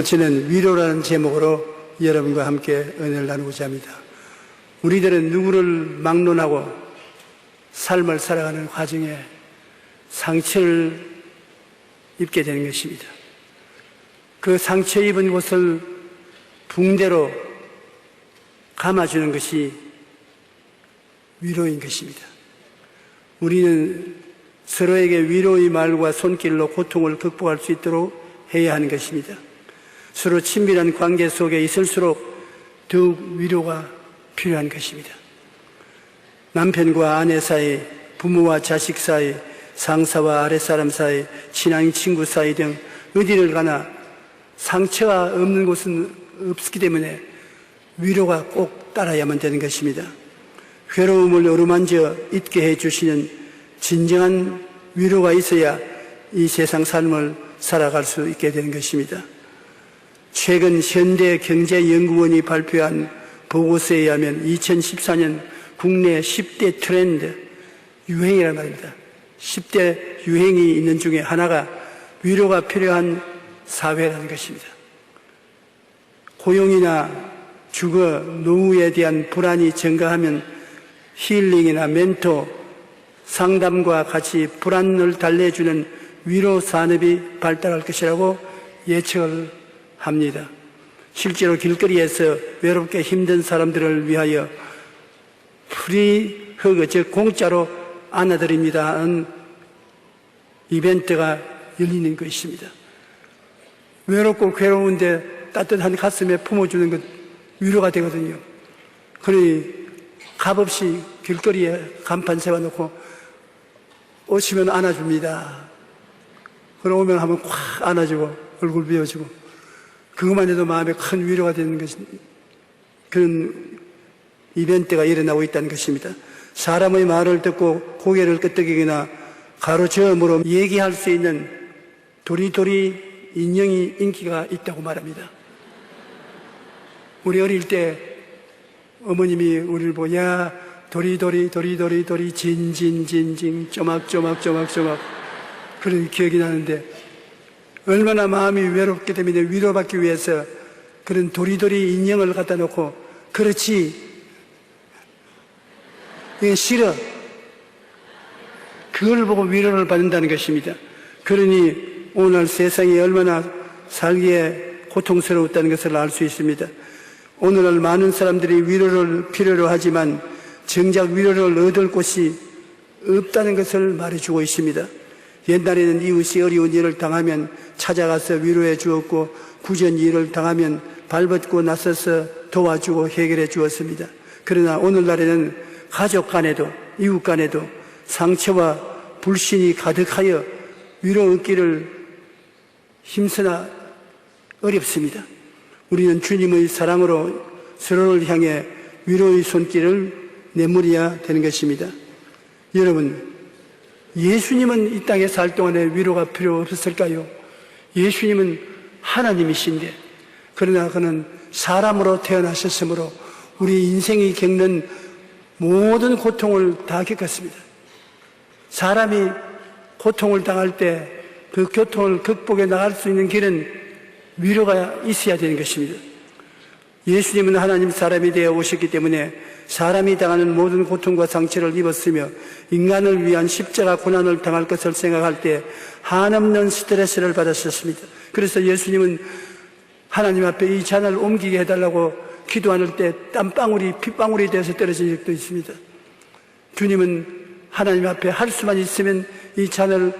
저는 위로라는 제목으로 여러분과 함께 은혜를 나누고자 합니다. 우리들은 누구를 막론하고 삶을 살아가는 과정에 상처를 입게 되는 것입니다. 그 상처 입은 곳을 붕대로 감아주는 것이 위로인 것입니다. 우리는 서로에게 위로의 말과 손길로 고통을 극복할 수 있도록 해야 하는 것입니다. 서로 친밀한 관계 속에 있을수록 더욱 위로가 필요한 것입니다. 남편과 아내 사이, 부모와 자식 사이, 상사와 아랫사람 사이, 친한 친구 사이 등 어디를 가나 상처가 없는 곳은 없기 때문에 위로가 꼭 따라야만 되는 것입니다. 괴로움을 어루만져 잊게 해주시는 진정한 위로가 있어야 이 세상 삶을 살아갈 수 있게 되는 것입니다. 최근 현대경제연구원이 발표한 보고서에 의하면 2014년 국내 10대 트렌드, 유행이란 말입니다. 10대 유행이 있는 중에 하나가 위로가 필요한 사회라는 것입니다. 고용이나 주거, 노후에 대한 불안이 증가하면 힐링이나 멘토, 상담과 같이 불안을 달래주는 위로 산업이 발달할 것이라고 예측을 합니다. 실제로 길거리에서 외롭게 힘든 사람들을 위하여 프리 허그, 즉 공짜로 안아드립니다 하는 이벤트가 열리는 것입니다. 외롭고 괴로운데 따뜻한 가슴에 품어주는 것 위로가 되거든요. 그러니 값없이 길거리에 간판 세워놓고 오시면 안아줍니다. 그러고 오면 한번 콱 안아주고 얼굴 비워주고 그것만 해도 마음에 큰 위로가 되는 것이 그런 이벤트가 일어나고 있다는 것입니다. 사람의 말을 듣고 고개를 끄덕이거나 가로저음으로 얘기할 수 있는 도리도리 인형이 인기가 있다고 말합니다. 우리 어릴 때 어머님이 우리를 보고 야 도리도리 진진진진 쪼막쪼막 그런 기억이 나는데 얼마나 마음이 외롭기 때문에 위로받기 위해서 그런 도리도리 인형을 갖다 놓고 그렇지 이게 싫어 그걸 보고 위로를 받는다는 것입니다. 그러니 오늘 세상이 얼마나 살기에 고통스러웠다는 것을 알 수 있습니다. 오늘날 많은 사람들이 위로를 필요로 하지만 정작 위로를 얻을 곳이 없다는 것을 말해주고 있습니다. 옛날에는 이웃이 어려운 일을 당하면 찾아가서 위로해 주었고 구전 일을 당하면 발벗고 나서서 도와주고 해결해 주었습니다. 그러나 오늘날에는 가족 간에도 이웃 간에도 상처와 불신이 가득하여 위로 얻기를 힘쓰나 어렵습니다. 우리는 주님의 사랑으로 서로를 향해 위로의 손길을 내밀어야 되는 것입니다. 여러분, 예수님은 이 땅에 살 동안에 위로가 필요 없었을까요? 예수님은 하나님이신데 그러나 그는 사람으로 태어나셨으므로 우리 인생이 겪는 모든 고통을 다 겪었습니다. 사람이 고통을 당할 때 그 고통을 극복해 나갈 수 있는 길은 위로가 있어야 되는 것입니다. 예수님은 하나님 사람이 되어 오셨기 때문에 사람이 당하는 모든 고통과 상처를 입었으며 인간을 위한 십자가 고난을 당할 것을 생각할 때 한없는 스트레스를 받았었습니다. 그래서 예수님은 하나님 앞에 이 잔을 옮기게 해달라고 기도할 때 땀방울이 핏방울이 되어서 떨어진 적도 있습니다. 주님은 하나님 앞에 할 수만 있으면 이 잔을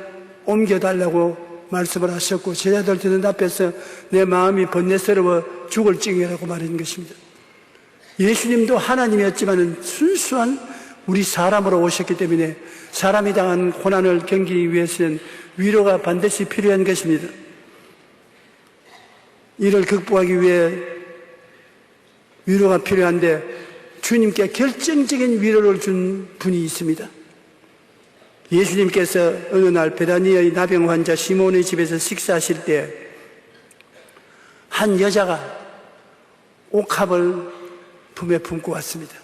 옮겨달라고 말씀을 하셨고 제자들들 앞에서 내 마음이 번뇌스러워 죽을 징이라고 말하는 것입니다. 예수님도 하나님이었지만 순수한 우리 사람으로 오셨기 때문에 사람이 당한 고난을 견디기 위해서는 위로가 반드시 필요한 것입니다. 이를 극복하기 위해 위로가 필요한데 주님께 결정적인 위로를 준 분이 있습니다. 예수님께서 어느 날 베다니의 나병 환자 시몬의 집에서 식사하실 때 한 여자가 옥합을 품에 품고 왔습니다.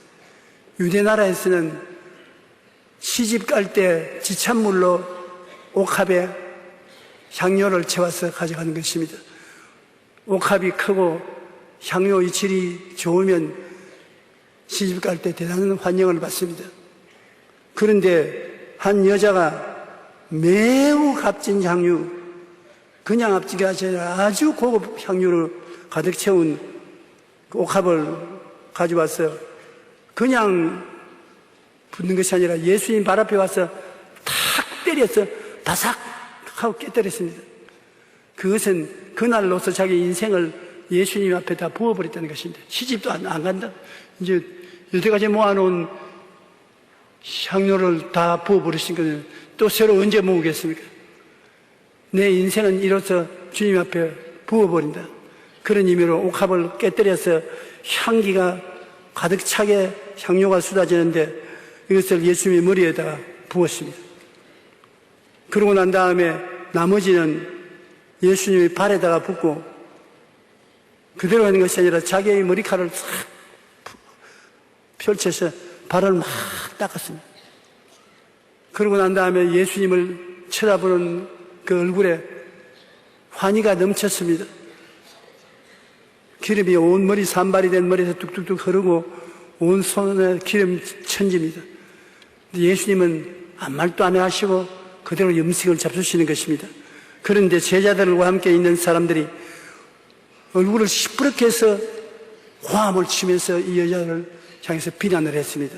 유대 나라에서는 시집 갈 때 지찬물로 옥합에 향료를 채워서 가져가는 것입니다. 옥합이 크고 향료 이질이 좋으면 시집 갈 때 대단한 환영을 받습니다. 그런데 한 여자가 매우 값진 향유, 그냥 값진게 아니라 아주 고급 향유를 가득 채운 그 옥합을 가져와서 그냥 붓는 것이 아니라 예수님 발 앞에 와서 탁 때려서 바삭 하고 깨뜨렸습니다. 그것은 그날로서 자기 인생을 예수님 앞에 다 부어버렸다는 것입니다. 시집도 안 간다. 이제 여태까지 모아놓은 향료를 다 부어버리신 거는 또 새로 언제 모으겠습니까? 내 인생은 이로써 주님 앞에 부어버린다. 그런 의미로 옥합을 깨뜨려서 향기가 가득 차게 향료가 쏟아지는데 이것을 예수님의 머리에다가 부었습니다. 그러고 난 다음에 나머지는 예수님의 발에다가 붓고 그대로 하는 것이 아니라 자기의 머리카락을 싹 펼쳐서 발을 막 닦았습니다. 그러고 난 다음에 예수님을 쳐다보는 그 얼굴에 환희가 넘쳤습니다. 기름이 온 머리, 산발이 된 머리에서 뚝뚝뚝 흐르고 온 손에 기름 천집니다. 예수님은 아무 말도 안 하시고 그대로 음식을 잡수시는 것입니다. 그런데 제자들과 함께 있는 사람들이 얼굴을 시퍼렇게 해서 화음을 치면서 이 여자를 향해서 비난을 했습니다.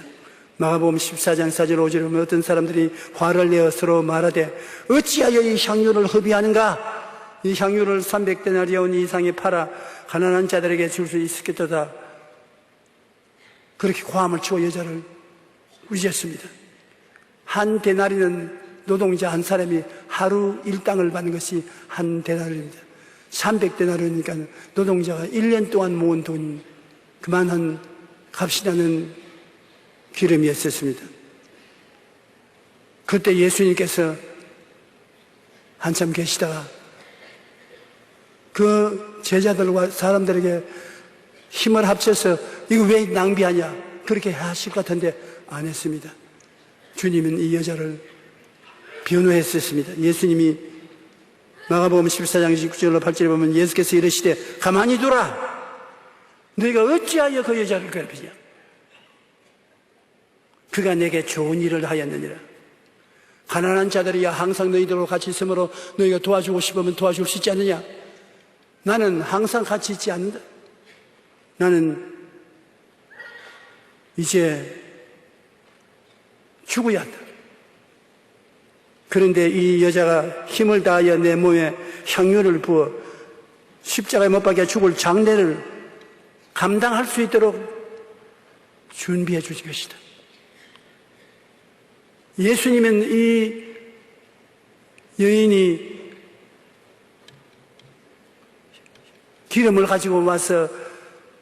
마가복음 14장 4절 5절에 보면 어떤 사람들이 화를 내어 서로 말하되 어찌하여 이 향유를 허비하는가? 이 향유를 300데나리온 이상에 팔아 가난한 자들에게 줄 수 있겠도다. 그렇게 화음을 치고 여자를 꾸짖었습니다. 한 데나리는 노동자 한 사람이 하루 일당을 받는 것이 한 데나리입니다. 300데나리니까 노동자가 1년 동안 모은 돈 그만한 값이 나는 기름이었습니다. 그때 예수님께서 한참 계시다가 그 제자들과 사람들에게 힘을 합쳐서 이거 왜 낭비하냐 그렇게 하실 것 같은데 안 했습니다. 주님은 이 여자를 변호했었습니다. 예수님이 마가복음 14장 29절로 8절에 보면 예수께서 이르시되 가만히 두라. 너희가 어찌하여 그 여자를 괴롭히냐. 그가 내게 좋은 일을 하였느니라. 가난한 자들이야 항상 너희들과 같이 있으므로 너희가 도와주고 싶으면 도와줄 수 있지 않느냐. 나는 항상 같이 있지 않는다. 나는 이제 죽어야 한다. 그런데 이 여자가 힘을 다하여 내 몸에 향유를 부어 십자가에 못 박혀 죽을 장례를 감당할 수 있도록 준비해 주신 것이다. 예수님은 이 여인이 기름을 가지고 와서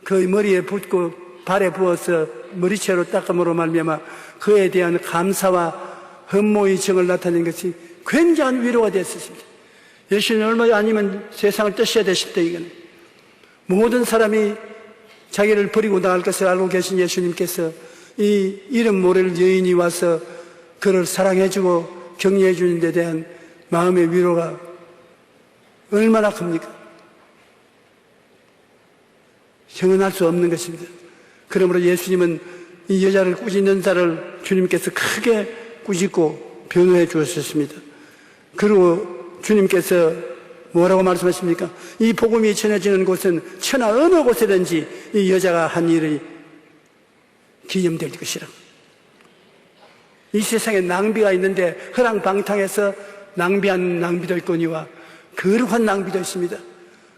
그 머리에 붓고 발에 부어서 머리채로 닦음으로 말미암아 그에 대한 감사와 헌모의 정을 나타낸 것이 굉장한 위로가 되었습니다. 예수님은 얼마 아니면 세상을 떠셔야 되실 때 이거는 모든 사람이 자기를 버리고 나갈 것을 알고 계신 예수님께서 이 이름 모를 여인이 와서 그를 사랑해주고 격려해주는 데 대한 마음의 위로가 얼마나 큽니까? 형언할 수 없는 것입니다. 그러므로 예수님은 이 여자를 꾸짖는 자를 주님께서 크게 꾸짖고 변호해 주었습니다. 그리고 주님께서 뭐라고 말씀하십니까? 이 복음이 전해지는 곳은 천하 어느 곳에든지 이 여자가 한 일이 기념될 것이라. 이 세상에 낭비가 있는데 허랑방탕해서 낭비한 낭비도 있거니와 거룩한 낭비도 있습니다.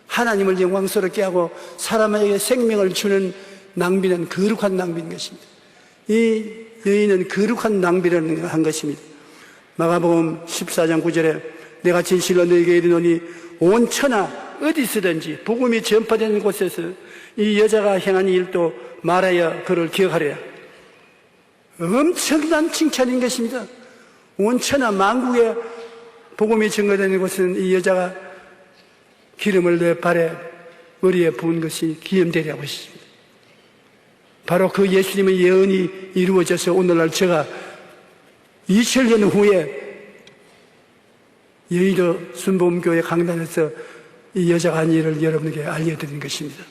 하나님을 영광스럽게 하고 사람에게 생명을 주는 낭비는 거룩한 낭비인 것입니다. 이 여인은 거룩한 낭비를 한 것입니다. 마가복음 14장 9절에 내가 진실로 너에게 이르노니 온 천하 어디서든지 복음이 전파되는 곳에서 이 여자가 행한 일도 말하여 그를 기억하리라. 엄청난 칭찬인 것입니다. 온 천하 만국에 복음이 전거되는 곳은 이 여자가 기름을 내 발에 머리에 부은 것이 기념되리라고 했습니다. 바로 그 예수님의 예언이 이루어져서 오늘날 제가 2000년 후에 여의도 순복음교회 강단에서 이 여자가 한 일을 여러분에게 알려드린 것입니다.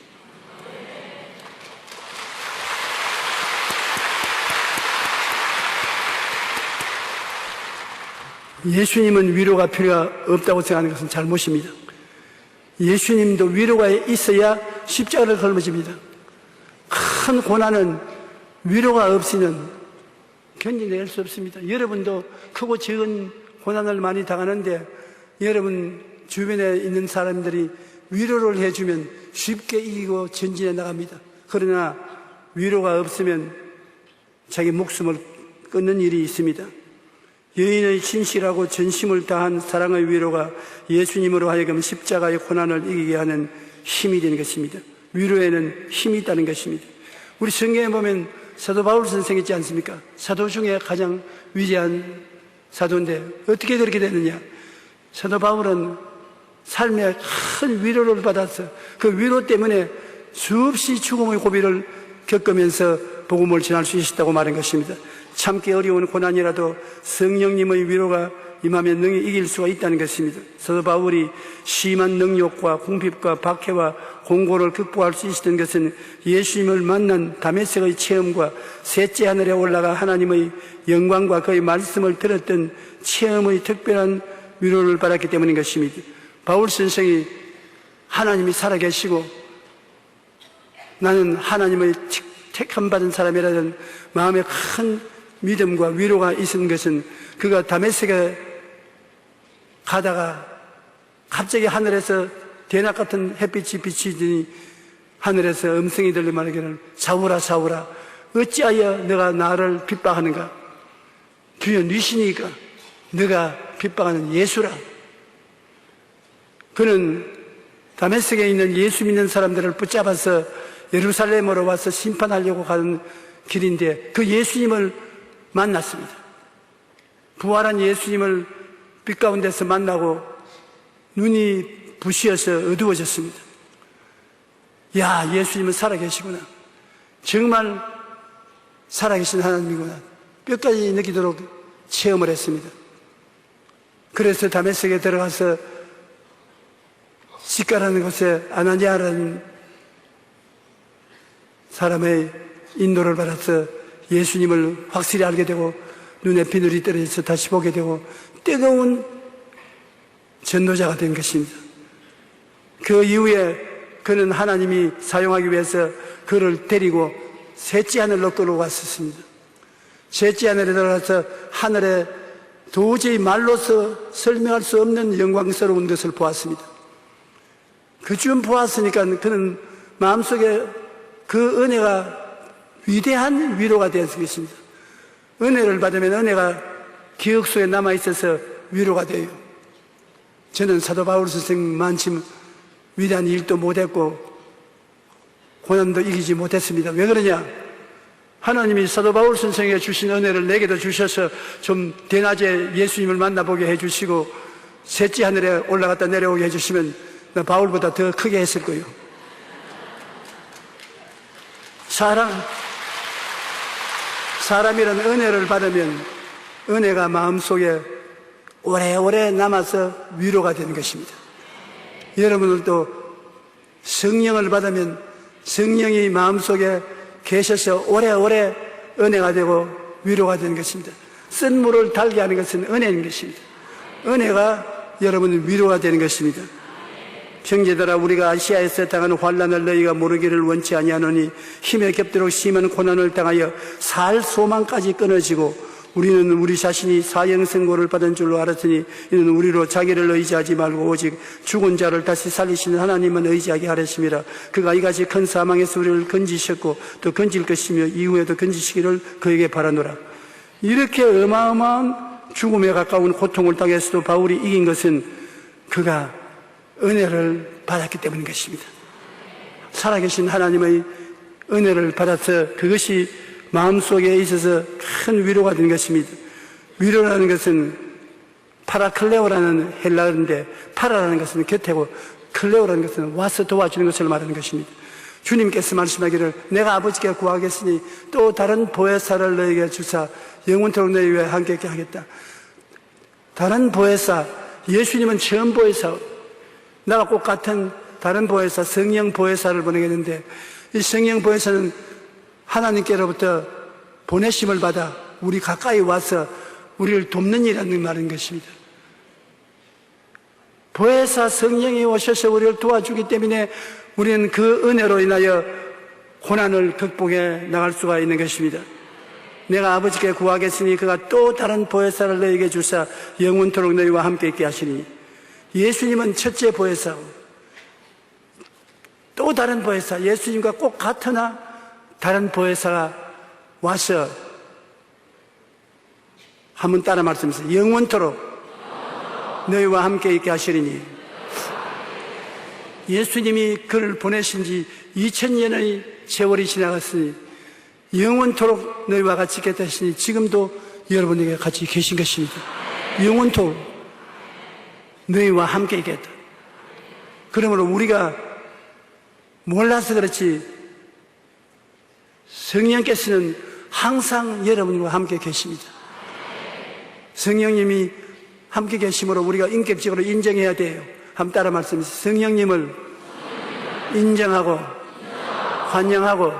예수님은 위로가 필요가 없다고 생각하는 것은 잘못입니다. 예수님도 위로가 있어야 십자가를 짊어집니다. 큰 고난은 위로가 없이는 견뎌낼 수 없습니다. 여러분도 크고 적은 고난을 많이 당하는데 여러분 주변에 있는 사람들이 위로를 해주면 쉽게 이기고 전진해 나갑니다. 그러나 위로가 없으면 자기 목숨을 끊는 일이 있습니다. 여인의 신실하고 전심을 다한 사랑의 위로가 예수님으로 하여금 십자가의 고난을 이기게 하는 힘이 되는 것입니다. 위로에는 힘이 있다는 것입니다. 우리 성경에 보면 사도 바울 선생 있지 않습니까? 사도 중에 가장 위대한 사도인데 어떻게 그렇게 됐느냐? 사도 바울은 삶에 큰 위로를 받아서 그 위로 때문에 수없이 죽음의 고비를 겪으면서 복음을 전할 수 있었다고 말한 것입니다. 참기 어려운 고난이라도 성령님의 위로가 임하면 능히 이길 수가 있다는 것입니다. 사도 바울이 심한 능욕과 궁핍과 박해와 공고를 극복할 수 있었던 것은 예수님을 만난 다메섹의 체험과 셋째 하늘에 올라가 하나님의 영광과 그의 말씀을 들었던 체험의 특별한 위로를 받았기 때문인 것입니다. 바울 선생이 하나님이 살아계시고 나는 하나님의 택함 받은 사람이라는 마음에 큰 믿음과 위로가 있은 것은 그가 다메섹에 가다가 갑자기 하늘에서 대낮 같은 햇빛이 비치더니 하늘에서 음성이 들려 말하기를 사울아 사울아 어찌하여 너가 나를 핍박하는가? 주여 니시니까 너가 핍박하는 예수라. 그는 다메섹에 있는 예수 믿는 사람들을 붙잡아서 예루살렘으로 와서 심판하려고 가는 길인데 그 예수님을 만났습니다. 부활한 예수님을 빛 가운데서 만나고 눈이 부시어서 어두워졌습니다. 야, 예수님은 살아계시구나. 정말 살아계신 하나님이구나. 뼈까지 느끼도록 체험을 했습니다. 그래서 다메섹에 들어가서 시가라는 곳에 아나니아라는 사람의 인도를 받아서 예수님을 확실히 알게 되고 눈에 비늘이 떨어져서 다시 보게 되고 뜨거운 전도자가 된 것입니다. 그 이후에 그는 하나님이 사용하기 위해서 그를 데리고 셋째 하늘로 끌어갔었습니다. 셋째 하늘에 들어가서 하늘에 도저히 말로서 설명할 수 없는 영광스러운 것을 보았습니다. 그쯤 보았으니까 그는 마음속에 그 은혜가 위대한 위로가 되었을 것입니다. 은혜를 받으면 은혜가 기억 속에 남아있어서 위로가 돼요. 저는 사도 바울 선생만큼 위대한 일도 못했고 고난도 이기지 못했습니다. 왜 그러냐? 하나님이 사도 바울 선생에게 주신 은혜를 내게도 주셔서 좀 대낮에 예수님을 만나보게 해주시고 셋째 하늘에 올라갔다 내려오게 해주시면 나 바울보다 더 크게 했을 거예요. 사람이란 은혜를 받으면 은혜가 마음속에 오래오래 남아서 위로가 되는 것입니다. 여러분들도 성령을 받으면 성령이 마음속에 계셔서 오래오래 은혜가 되고 위로가 되는 것입니다. 쓴 물을 달게 하는 것은 은혜인 것입니다. 은혜가 여러분의 위로가 되는 것입니다. 형제들아, 우리가 아시아에서 당하는 환난을 너희가 모르기를 원치 아니하노니 힘에 겹도록 심한 고난을 당하여 살 소망까지 끊어지고 우리는 우리 자신이 사형선고를 받은 줄로 알았으니 이는 우리로 자기를 의지하지 말고 오직 죽은 자를 다시 살리시는 하나님만 의지하게 하랬습니다. 그가 이같이 큰 사망에서 우리를 건지셨고 또 건질 것이며 이후에도 건지시기를 그에게 바라노라. 이렇게 어마어마한 죽음에 가까운 고통을 당해서도 바울이 이긴 것은 그가 은혜를 받았기 때문인 것입니다. 살아계신 하나님의 은혜를 받아서 그것이 마음속에 있어서 큰 위로가 된 것입니다. 위로라는 것은 파라클레오라는 헬라어인데 파라라는 것은 곁에고 클레오라는 것은 와서 도와주는 것을 말하는 것입니다. 주님께서 말씀하기를 내가 아버지께 구하겠으니 또 다른 보혜사를 너에게 주사 영원토록 너희 위에 함께 있게 하겠다. 다른 보혜사, 예수님은 처음 보혜사, 나와 꼭 같은 다른 보혜사, 성령 보혜사를 보내겠는데, 이 성령 보혜사는 하나님께로부터 보내심을 받아 우리 가까이 와서 우리를 돕는 일이라는 말인 것입니다. 보혜사 성령이 오셔서 우리를 도와주기 때문에 우리는 그 은혜로 인하여 고난을 극복해 나갈 수가 있는 것입니다. 내가 아버지께 구하겠으니 그가 또 다른 보혜사를 너에게 주사 영원토록 너희와 함께 있게 하시니, 예수님은 첫째 보혜사고 또 다른 보혜사, 예수님과 꼭 같으나 다른 보혜사가 와서 한번 따라 말씀하세요. 영원토록 너희와 함께 있게 하시리니, 예수님이 그를 보내신 지 2000년의 세월이 지나갔으니 영원토록 너희와 같이 있게 하시니 지금도 여러분에게 같이 계신 것입니다. 영원토록 너희와 함께 있겠다. 그러므로 우리가 몰라서 그렇지 성령께서는 항상 여러분과 함께 계십니다. 성령님이 함께 계심으로 우리가 인격적으로 인정해야 돼요. 한번 따라 말씀하세요. 성령님을 인정하고 환영하고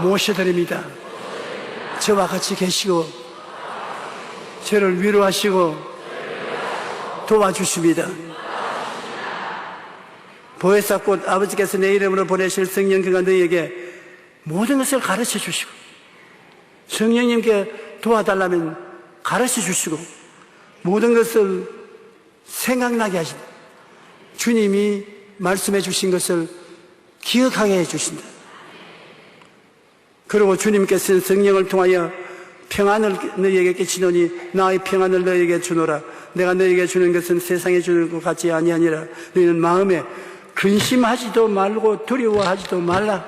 모셔드립니다. 저와 같이 계시고 저를 위로하시고 도와주십니다. 보혜사 곧 아버지께서 내 이름으로 보내실 성령, 그가 너희에게 모든 것을 가르쳐 주시고, 성령님께 도와달라면 가르쳐 주시고 모든 것을 생각나게 하신다. 주님이 말씀해 주신 것을 기억하게 해 주신다. 그리고 주님께서는 성령을 통하여 평안을 너희에게 끼치노니 나의 평안을 너희에게 주노라. 내가 너희에게 주는 것은 세상에 주는 것 같지 아니하니라. 너희는 마음에 근심하지도 말고 두려워하지도 말라.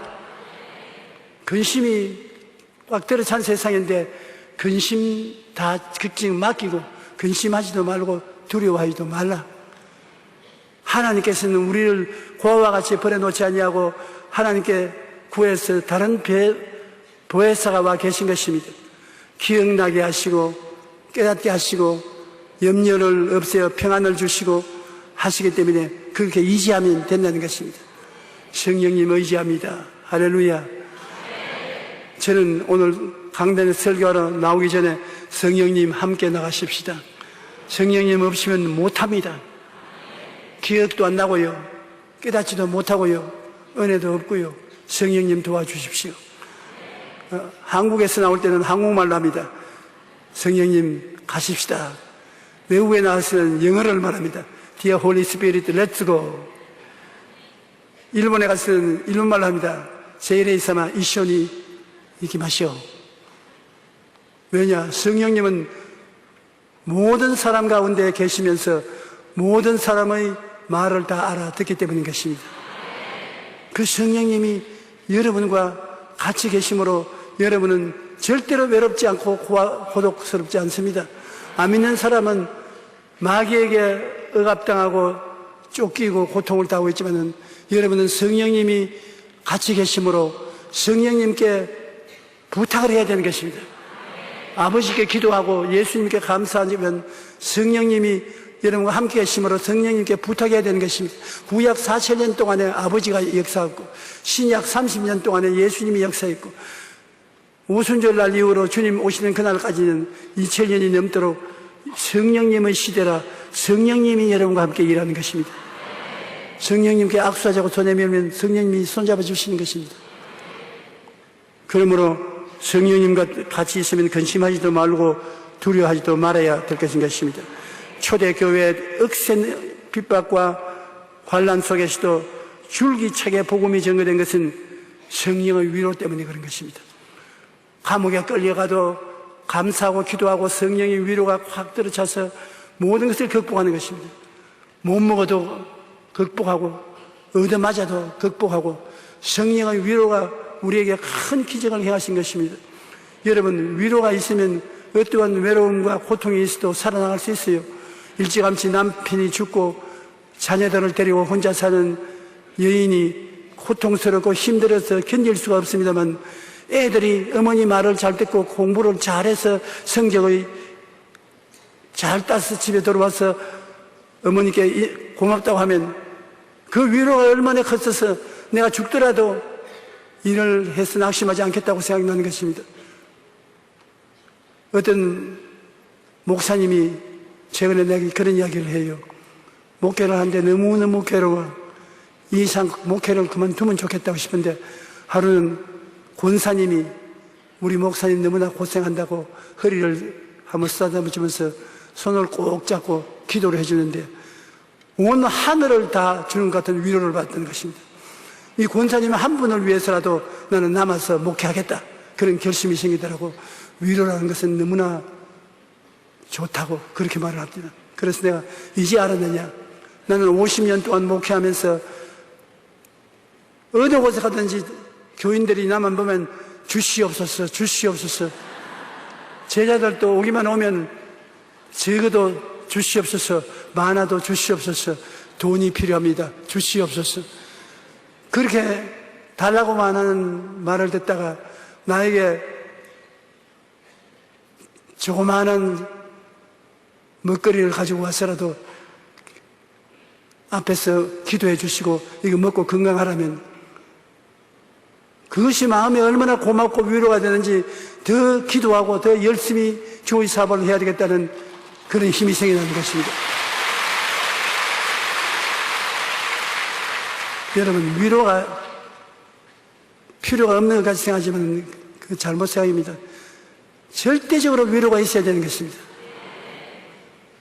근심이 꽉 들어찬 세상인데 근심 다 걱정 맡기고 근심하지도 말고 두려워하지도 말라. 하나님께서는 우리를 고아와 같이 버려놓지 아니하고 하나님께 구해서 다른 보혜사가 와 계신 것입니다. 기억나게 하시고 깨닫게 하시고 염려를 없애어 평안을 주시고 하시기 때문에 그렇게 의지하면 된다는 것입니다. 성령님 의지합니다. 할렐루야. 저는 오늘 강단에 설교하러 나오기 전에 성령님 함께 나가십시다. 성령님 없이면 못합니다. 기억도 안 나고요, 깨닫지도 못하고요, 은혜도 없고요. 성령님 도와주십시오. 한국에서 나올 때는 한국말로 합니다. 성령님 가십시다. 외국에 나가서는 영어를 말합니다. Dear Holy Spirit, let's go. 일본에 가서는 일본말로 합니다. 제이레이사마 이쇼니 이기마시오. 왜냐? 성령님은 모든 사람 가운데 계시면서 모든 사람의 말을 다 알아듣기 때문인 것입니다. 그 성령님이 여러분과 같이 계심으로 여러분은 절대로 외롭지 않고 고독스럽지 않습니다. 안 믿는 사람은 마귀에게 억압당하고 쫓기고 고통을 당하고 있지만 여러분은 성령님이 같이 계심으로 성령님께 부탁을 해야 되는 것입니다. 아버지께 기도하고 예수님께 감사하면 성령님이 여러분과 함께 계심으로 성령님께 부탁해야 되는 것입니다. 구약 4000년 동안에 아버지가 역사했고 신약 30년 동안에 예수님이 역사했고 오순절날 이후로 주님 오시는 그날까지는 2000년이 넘도록 성령님의 시대라 성령님이 여러분과 함께 일하는 것입니다. 성령님께 악수하자고 손에 밀면 성령님이 손잡아 주시는 것입니다. 그러므로 성령님과 같이 있으면 근심하지도 말고 두려워하지도 말아야 될 것입니다. 초대교회의 억센 핍박과 환난 속에서도 줄기차게 복음이 전거된 것은 성령의 위로 때문에 그런 것입니다. 감옥에 끌려가도 감사하고 기도하고 성령의 위로가 확 들어차서 모든 것을 극복하는 것입니다. 못 먹어도 극복하고 얻어맞아도 극복하고 성령의 위로가 우리에게 큰 기적을 행하신 것입니다. 여러분, 위로가 있으면 어떠한 외로움과 고통이 있어도 살아나갈 수 있어요. 일찌감치 남편이 죽고 자녀들을 데리고 혼자 사는 여인이 고통스럽고 힘들어서 견딜 수가 없습니다만 애들이 어머니 말을 잘 듣고 공부를 잘해서 성적을 잘 따서 집에 들어와서 어머니께 고맙다고 하면 그 위로가 얼마나 컸어서 내가 죽더라도 일을 해서 낙심하지 않겠다고 생각나는 것입니다. 어떤 목사님이 최근에 내게 그런 이야기를 해요. 목회를 하는데 너무너무 괴로워. 이 이상 목회를 그만두면 좋겠다고 싶은데 하루는 권사님이 우리 목사님 너무나 고생한다고 허리를 한번 쓰다듬으면서 손을 꼭 잡고 기도를 해주는데 온 하늘을 다 주는 것 같은 위로를 받던 것입니다. 이 권사님 한 분을 위해서라도 나는 남아서 목회하겠다. 그런 결심이 생기더라고. 위로라는 것은 너무나 좋다고 그렇게 말을 합니다. 그래서 내가 이제 알았느냐. 나는 50년 동안 목회하면서 어느 곳에 가든지 교인들이 나만 보면 주시옵소서, 주시옵소서. 제자들도 오기만 오면 적어도 주시옵소서, 많아도 주시옵소서, 돈이 필요합니다. 주시옵소서. 그렇게 달라고만 하는 말을 듣다가 나에게 조그마한 먹거리를 가지고 와서라도 앞에서 기도해 주시고 이거 먹고 건강하라면 그것이 마음에 얼마나 고맙고 위로가 되는지 더 기도하고 더 열심히 교회 사업을 해야 되겠다는 그런 힘이 생겨나는 것입니다. 여러분, 위로가 필요가 없는 것 같이 생각하지만 그 잘못 생각입니다. 절대적으로 위로가 있어야 되는 것입니다.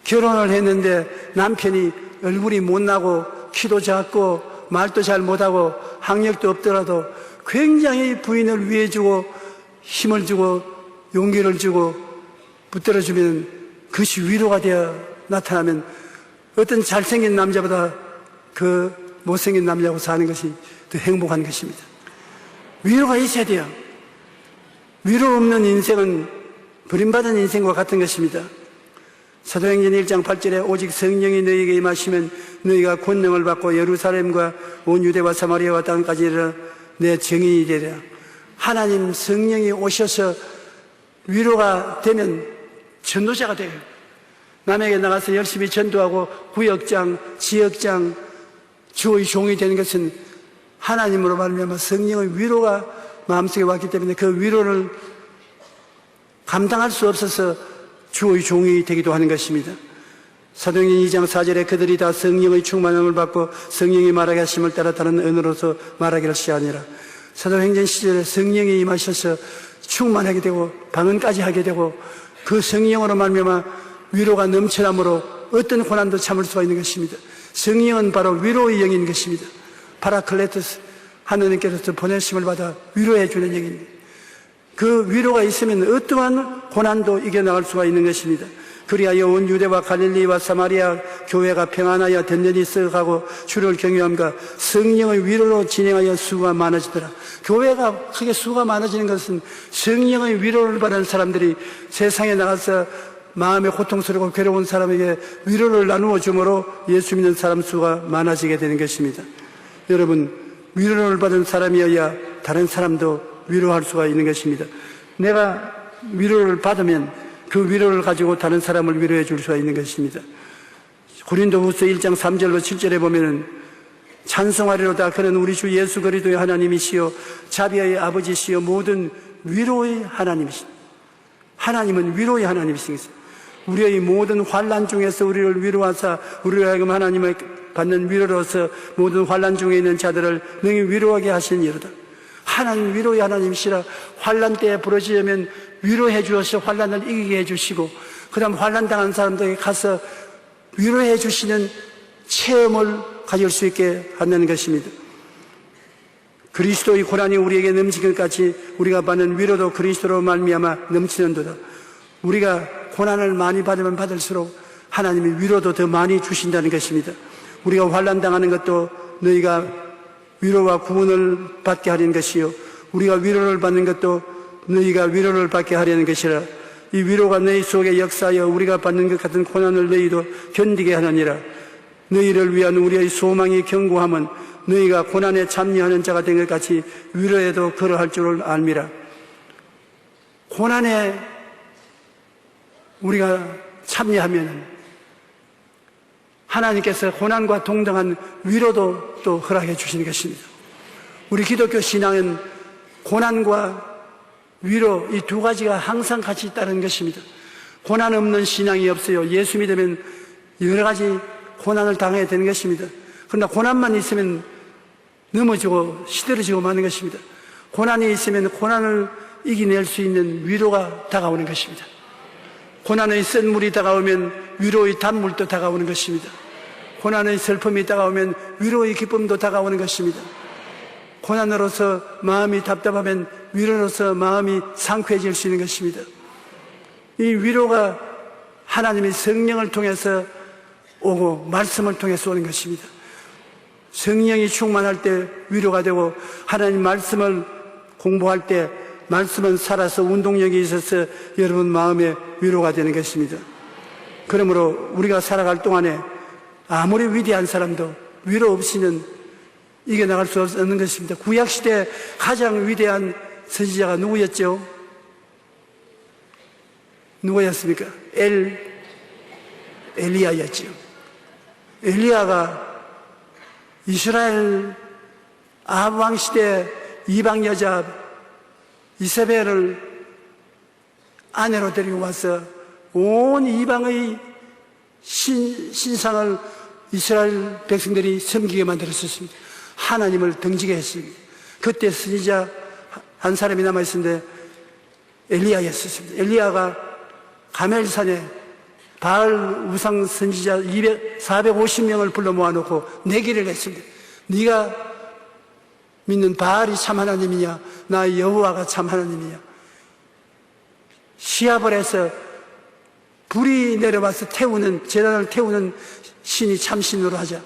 결혼을 했는데 남편이 얼굴이 못나고 키도 작고 말도 잘 못하고 학력도 없더라도 굉장히 부인을 위해주고 힘을 주고 용기를 주고 붙들어주면 그것이 위로가 되어 나타나면 어떤 잘생긴 남자보다 그 못생긴 남자하고 사는 것이 더 행복한 것입니다. 위로가 있어야 돼요. 위로 없는 인생은 버림받은 인생과 같은 것입니다. 사도행전 1장 8절에 오직 성령이 너희에게 임하시면 너희가 권능을 받고 예루살렘과 온 유대와 사마리아와 땅까지 이르러 내 증인이 되리라. 하나님 성령이 오셔서 위로가 되면 전도자가 돼요. 남에게 나가서 열심히 전도하고 구역장, 지역장, 주의 종이 되는 것은 하나님으로 말미암아 성령의 위로가 마음속에 왔기 때문에 그 위로를 감당할 수 없어서 주의 종이 되기도 하는 것입니다. 사도행전 2장 4절에 그들이 다 성령의 충만함을 받고 성령이 말하게 하심을 따라 다른 언어로서 말하기를 시하니라. 사도행전 시절에 성령이 임하셔서 충만하게 되고 방언까지 하게 되고 그 성령으로 말미암아 위로가 넘쳐남으로 어떤 고난도 참을 수가 있는 것입니다. 성령은 바로 위로의 영인 것입니다. 파라클레토스, 하느님께서 보내심을 받아 위로해 주는 영입니다. 그 위로가 있으면 어떠한 고난도 이겨나갈 수가 있는 것입니다. 그리하여 온 유대와 갈릴리와 사마리아 교회가 평안하여 든든히 썩어가고 주를 경외함과 성령의 위로로 진행하여 수가 많아지더라. 교회가 크게 수가 많아지는 것은 성령의 위로를 받는 사람들이 세상에 나가서 마음에 고통스럽고 괴로운 사람에게 위로를 나누어 주므로 예수 믿는 사람 수가 많아지게 되는 것입니다. 여러분, 위로를 받은 사람이어야 다른 사람도 위로할 수가 있는 것입니다. 내가 위로를 받으면 그 위로를 가지고 다른 사람을 위로해 줄 수가 있는 것입니다. 고린도후서 1장 3절로 7절에 보면은 찬송하리로다 그는 우리 주 예수 그리스도의 하나님이시요 자비의 아버지시요 모든 위로의 하나님이시다. 하나님은 위로의 하나님이시겠어요. 우리의 모든 환난 중에서 우리를 위로하사 우리로 하여금 하나님을 받는 위로로서 모든 환난 중에 있는 자들을 능히 위로하게 하신 이로다. 하나님 위로의 하나님이시라. 환난 때에 부러지려면 위로해 주어서 환난을 이기게 해주시고 그 다음 환난 당한 사람들에게 가서 위로해 주시는 체험을 가질 수 있게 한다는 것입니다. 그리스도의 고난이 우리에게 넘치는 것 같이 우리가 받는 위로도 그리스도로 말미암아 넘치는도다. 우리가 고난을 많이 받으면 받을수록 하나님이 위로도 더 많이 주신다는 것입니다. 우리가 환난 당하는 것도 너희가 위로와 구원을 받게 하려는 것이요 우리가 위로를 받는 것도 너희가 위로를 받게 하려는 것이라. 이 위로가 너희 속에 역사하여 우리가 받는 것 같은 고난을 너희도 견디게 하느니라. 너희를 위한 우리의 소망이 견고함은 너희가 고난에 참여하는 자가 된 것 같이 위로에도 그러할 줄을 알미라. 고난에 우리가 참여하면 하나님께서 고난과 동등한 위로도 또 허락해 주시는 것입니다. 우리 기독교 신앙은 고난과 위로 이 두 가지가 항상 같이 있다는 것입니다. 고난 없는 신앙이 없어요. 예수 믿으면 여러 가지 고난을 당해야 되는 것입니다. 그러나 고난만 있으면 넘어지고 시들어지고 마는 것입니다. 고난이 있으면 고난을 이겨낼 수 있는 위로가 다가오는 것입니다. 고난의 쓴 물이 다가오면 위로의 단물도 다가오는 것입니다. 고난의 슬픔이 다가오면 위로의 기쁨도 다가오는 것입니다. 고난으로서 마음이 답답하면 위로로서 마음이 상쾌해질 수 있는 것입니다. 이 위로가 하나님의 성령을 통해서 오고 말씀을 통해서 오는 것입니다. 성령이 충만할 때 위로가 되고 하나님 말씀을 공부할 때 말씀은 살아서 운동력이 있어서 여러분 마음에 위로가 되는 것입니다. 그러므로 우리가 살아갈 동안에 아무리 위대한 사람도 위로 없이는 이겨나갈 수 없는 것입니다. 구약시대 가장 위대한 선지자가 누구였죠? 누구였습니까? 엘리야였죠. 엘리야가 이스라엘 아합 왕시대 이방 여자 이세벨을 아내로 데리고 와서 온 이방의 신상을 이스라엘 백성들이 섬기게 만들었습니다. 하나님을 등지게 했습니다. 그때 선지자 한 사람이 남아있었는데 엘리야였습니다. 엘리야가 가멜산에 바알 우상 선지자 450명을 불러 모아놓고 내기를 했습니다. 네가 믿는 바알이 참 하나님이냐, 나 여호와가 참 하나님이냐. 시합을 해서 불이 내려와서 제단을 태우는 신이 참신으로 하자.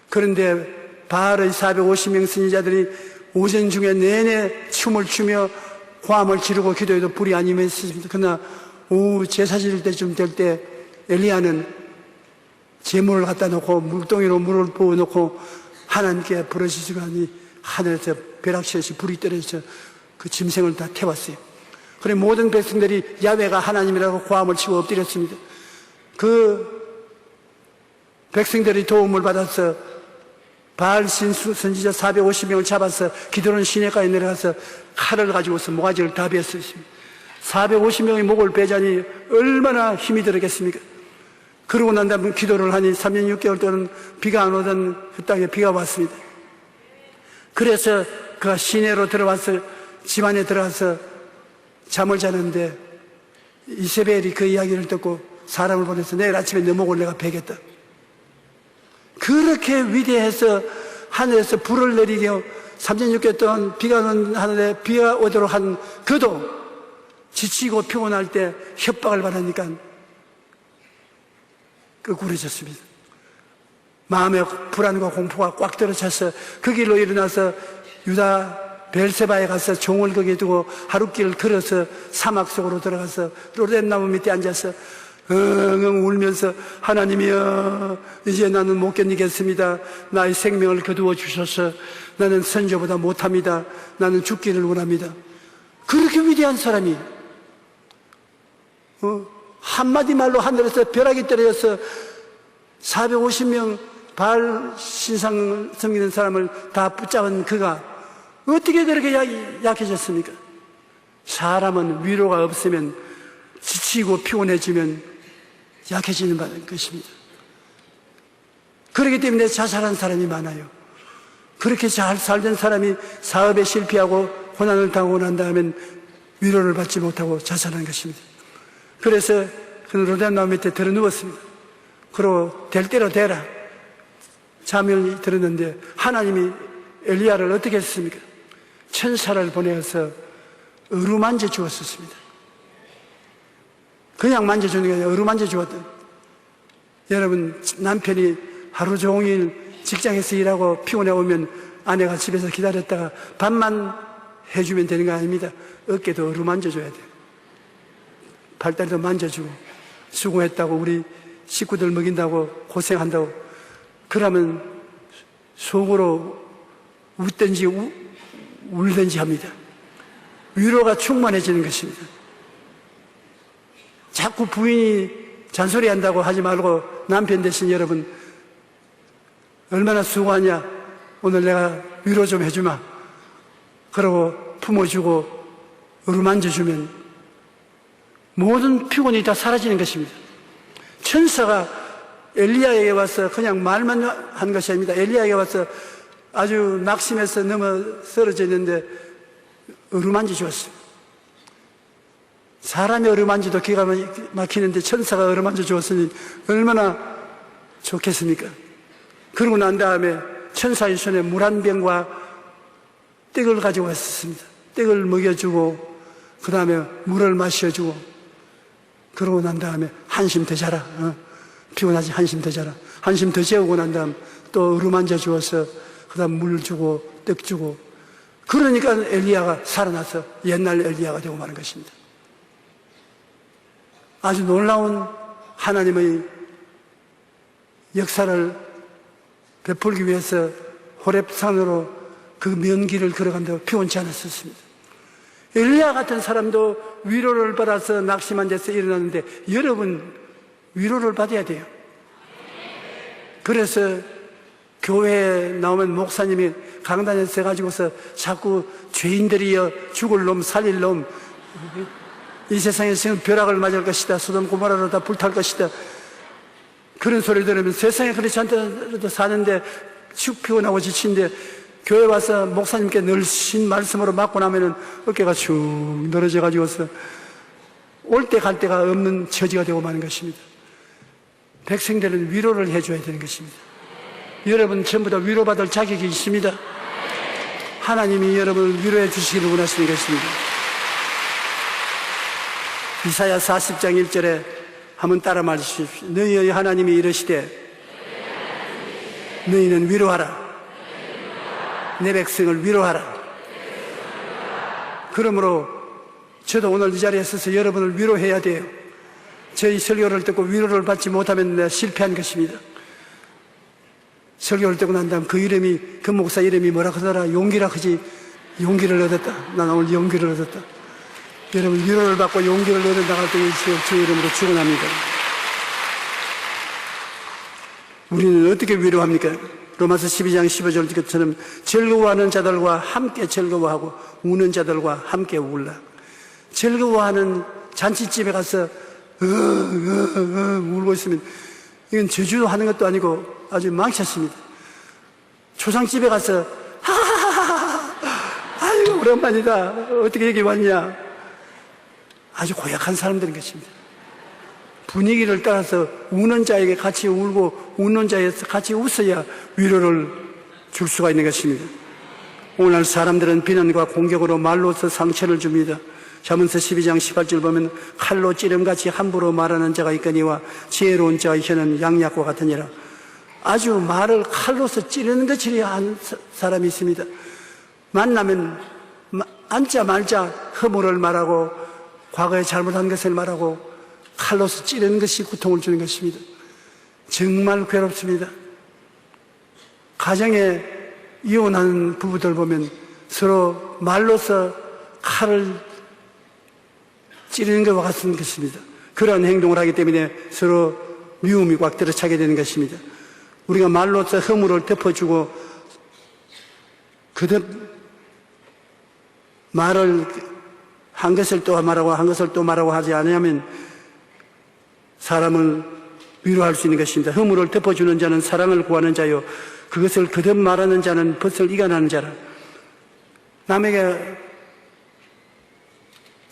그런데 바알의 450명 선지자들이 오전 중에 내내 춤을 추며 고함을 지르고 기도해도 불이 안 임했습니다. 그러나 오후 제사 지를 때쯤 될 때 엘리야는 제물을 갖다 놓고 물동이로 물을 부어놓고 하나님께 부르짖으니 하니 하늘에서 벼락치듯이 불이 떨어져서 그 짐승을 다 태웠어요. 그래 모든 백성들이 야훼가 하나님이라고 고함을 치고 엎드렸습니다. 그 백성들이 도움을 받아서 바알 선지자 450명을 잡아서 기드론 시내가에 내려가서 칼을 가지고서 모가지를 다 베었습니다. 450명의 목을 베자니 얼마나 힘이 들었겠습니까? 그러고 난 다음에 기도를 하니 3년 6개월 동안 비가 안 오던 그 땅에 비가 왔습니다. 그래서 그가 시내로 들어와서 집안에 들어가서 잠을 자는데 이세벨이 그 이야기를 듣고 사람을 보내서 내일 아침에 너 목을 내가 베겠다. 그렇게 위대해서 하늘에서 불을 내리게 3년 6개월 동안 비가 오는 하늘에 비가 오도록 한 그도 지치고 피곤할 때 협박을 받으니까 끄꾸러졌습니다. 마음에 불안과 공포가 꽉 들어차서 그 길로 일어나서 유다 벨세바에 가서 종을 거기에 두고 하룻길을 걸어서 사막 속으로 들어가서 로뎀나무 밑에 앉아서 엉엉 울면서 하나님이여 이제 나는 못 견디겠습니다. 나의 생명을 거두어 주셔서 나는 선조보다 못합니다. 나는 죽기를 원합니다. 그렇게 위대한 사람이 한마디 말로 하늘에서 벼락이 떨어져서 450명 바알 신상 섬기는 사람을 다 붙잡은 그가 어떻게 그렇게 약해졌습니까? 사람은 위로가 없으면 지치고 피곤해지면 약해지는 것입니다. 그렇기 때문에 자살한 사람이 많아요. 그렇게 잘 살던 사람이 사업에 실패하고 고난을 당하고 난 다음엔 위로를 받지 못하고 자살한 것입니다. 그래서 그는 로뎀나무 밑에 들어 누웠습니다. 그러고 될 대로 되라 잠을 들었는데 하나님이 엘리야를 어떻게 했습니까? 천사를 보내어서 어루만져 주었습니다. 그냥 만져주는 게 아니라 어루만져 주었다. 여러분 남편이 하루 종일 직장에서 일하고 피곤해 오면 아내가 집에서 기다렸다가 밥만 해주면 되는 거 아닙니다. 어깨도 어루만져 줘야 돼요. 발다리도 만져주고 수고했다고 우리 식구들 먹인다고 고생한다고 그러면 속으로 웃든지 울든지 합니다. 위로가 충만해지는 것입니다. 자꾸 부인이 잔소리한다고 하지 말고 남편 대신 여러분 얼마나 수고하냐. 오늘 내가 위로 좀 해주마. 그러고 품어주고 어루만져주면 모든 피곤이 다 사라지는 것입니다. 천사가 엘리야에게 와서 그냥 말만 한 것이 아닙니다. 엘리야에게 와서 아주 낙심해서 넘어 쓰러져 있는데 어루만져 주었어요. 사람이 어루만져도 기가 막히는데 천사가 어루만져 주었으니 얼마나 좋겠습니까? 그러고 난 다음에 천사의 손에 물 한 병과 떡을 가지고 왔었습니다. 떡을 먹여주고 그 다음에 물을 마셔주고 그러고 난 다음에 한심 더 자라. 피곤하지 한심 더 자라. 한심 더 재우고 난 다음 또 어루만져 주어서 그 다음 물 주고 떡 주고 그러니까 엘리야가 살아나서 옛날 엘리야가 되고 마는 것입니다. 아주 놀라운 하나님의 역사를 베풀기 위해서 호렙산으로 그 먼 길을 걸어간다고 피곤치 않았었습니다. 엘리야 같은 사람도 위로를 받아서 낙심한 데서 일어났는데 여러분 위로를 받아야 돼요. 그래서 교회에 나오면 목사님이 강단에 서가지고서 자꾸 죄인들이여 죽을 놈 살릴 놈 이 세상에서는 벼락을 맞을 것이다. 소돔 고모라로 다 불탈 것이다. 그런 소리 들으면 세상에 그렇지 않더라도 사는데 축 피곤하고 지친데 교회 와서 목사님께 늘신 말씀으로 맞고 나면은 어깨가 축 늘어져 가지고서 올 때 갈 데가 없는 처지가 되고 마는 것입니다. 백성들은 위로를 해줘야 되는 것입니다. 여러분 전부 다 위로받을 자격이 있습니다. 하나님이 여러분을 위로해 주시기를 원하시는 것입니다. 이사야 40장 1절에 한번 따라 말해주십시오. 너희의 하나님이 이르시되 너희는 위로하라. 내 백성을 위로하라. 그러므로 저도 오늘 이 자리에 서서 여러분을 위로해야 돼요. 저희 설교를 듣고 위로를 받지 못하면 내가 실패한 것입니다. 설교를 듣고 난 다음 그 목사 이름이 뭐라 하더라. 용기라 하지. 용기를 얻었다. 난 오늘 용기를 얻었다. 여러분 위로를 받고 용기를 얻어 나갈 때 주 이름으로 축원합니다. 우리는 어떻게 위로합니까? 로마서 12장 15절 것처럼 즐거워하는 자들과 함께 즐거워하고 우는 자들과 함께 울라. 즐거워하는 잔치집에 가서 울고 있으면 이건 저주하는 것도 아니고 아주 망쳤습니다. 초상집에 가서 아이고 오랜만이다. 어떻게 여기 왔냐. 아주 고약한 사람들인 것입니다. 분위기를 따라서 우는 자에게 같이 울고 웃는 자에서 같이 웃어야 위로를 줄 수가 있는 것입니다. 오늘 사람들은 비난과 공격으로 말로서 상처를 줍니다. 잠언서 12장 18절 보면 칼로 찌름같이 함부로 말하는 자가 있거니와 지혜로운 자의 혀는 양약과 같으니라. 아주 말을 칼로서 찌르는 것처럼 한 사람이 있습니다. 만나면 앉자 말자 허물을 말하고 과거에 잘못한 것을 말하고 칼로서 찌르는 것이 고통을 주는 것입니다. 정말 괴롭습니다. 가정에 이혼하는 부부들 보면 서로 말로서 칼을 찌르는 것과 같은 것입니다. 그러한 행동을 하기 때문에 서로 미움이 꽉 들어차게 되는 것입니다. 우리가 말로서 허물을 덮어주고 그들 말을 한 것을 또 말하고 한 것을 또 말하고 하지 않으면 사람을 위로할 수 있는 것입니다. 허물을 덮어주는 자는 사랑을 구하는 자요 그것을 거듭 말하는 자는 벗을 이겨나는 자라. 남에게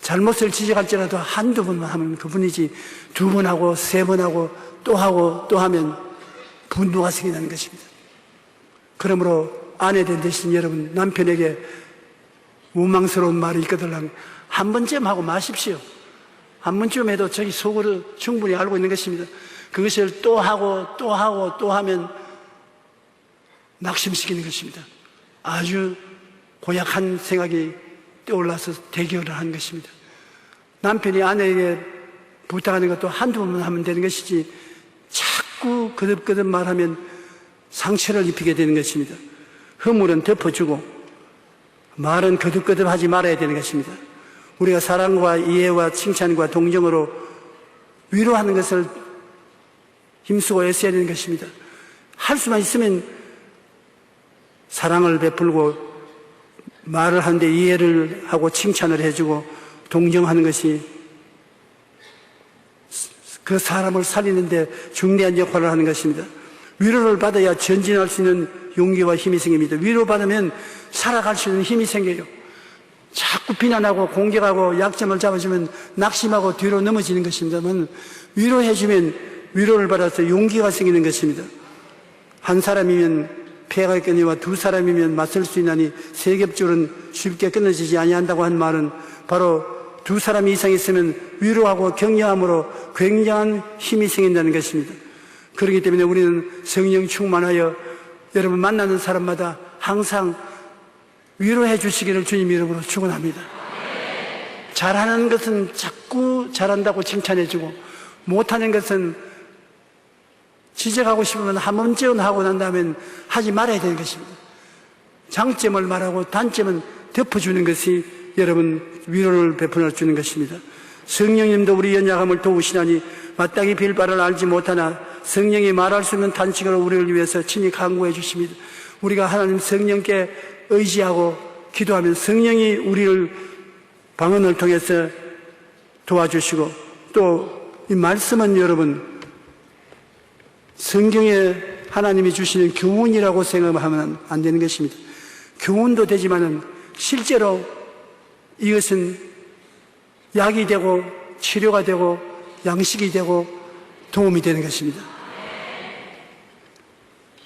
잘못을 지적할지라도 한두 번만 하면 그분이지 두 번 하고 세 번 하고 또 하면 분노가 생기는 것입니다. 그러므로 아내된 대신 여러분 남편에게 원망스러운 말이 있거든 한 번쯤 하고 마십시오. 한 번쯤 해도 저기 속으로 충분히 알고 있는 것입니다. 그것을 또 하면 낙심시키는 것입니다. 아주 고약한 생각이 떠올라서 대결을 하는 것입니다. 남편이 아내에게 부탁하는 것도 한두 번만 하면 되는 것이지 자꾸 거듭거듭 말하면 상처를 입히게 되는 것입니다. 허물은 덮어주고 말은 거듭거듭 하지 말아야 되는 것입니다. 우리가 사랑과 이해와 칭찬과 동정으로 위로하는 것을 힘쓰고 애써야 되는 것입니다. 할 수만 있으면 사랑을 베풀고 말을 하는데 이해를 하고 칭찬을 해주고 동정하는 것이 그 사람을 살리는데 중대한 역할을 하는 것입니다. 위로를 받아야 전진할 수 있는 용기와 힘이 생깁니다. 위로받으면 살아갈 수 있는 힘이 생겨요. 자꾸 비난하고 공격하고 약점을 잡아주면 낙심하고 뒤로 넘어지는 것입니다만, 위로해주면 위로를 받아서 용기가 생기는 것입니다. 한 사람이면 폐가 있거니와 두 사람이면 맞설 수 있나니 세 겹줄은 쉽게 끊어지지 아니한다고 한 말은 바로 두 사람 이상 있으면 위로하고 격려함으로 굉장한 힘이 생긴다는 것입니다. 그렇기 때문에 우리는 성령 충만하여 여러분 만나는 사람마다 항상 위로해 주시기를 주님 이름으로 축원합니다. 잘하는 것은 자꾸 잘한다고 칭찬해 주고, 못하는 것은 지적하고 싶으면 한 번쯤 하고 난 다음엔 하지 말아야 되는 것입니다. 장점을 말하고 단점은 덮어주는 것이 여러분 위로를 베풀어 주는 것입니다. 성령님도 우리 연약함을 도우시나니 마땅히 빌 바를 알지 못하나 성령이 말할 수 있는 단식으로 우리를 위해서 친히 간구해 주십니다. 우리가 하나님 성령께 의지하고 기도하면 성령이 우리를 방언을 통해서 도와주시고, 또 이 말씀은 여러분 성경에 하나님이 주시는 교훈이라고 생각하면 안 되는 것입니다. 교훈도 되지만은 실제로 이것은 약이 되고 치료가 되고 양식이 되고 도움이 되는 것입니다.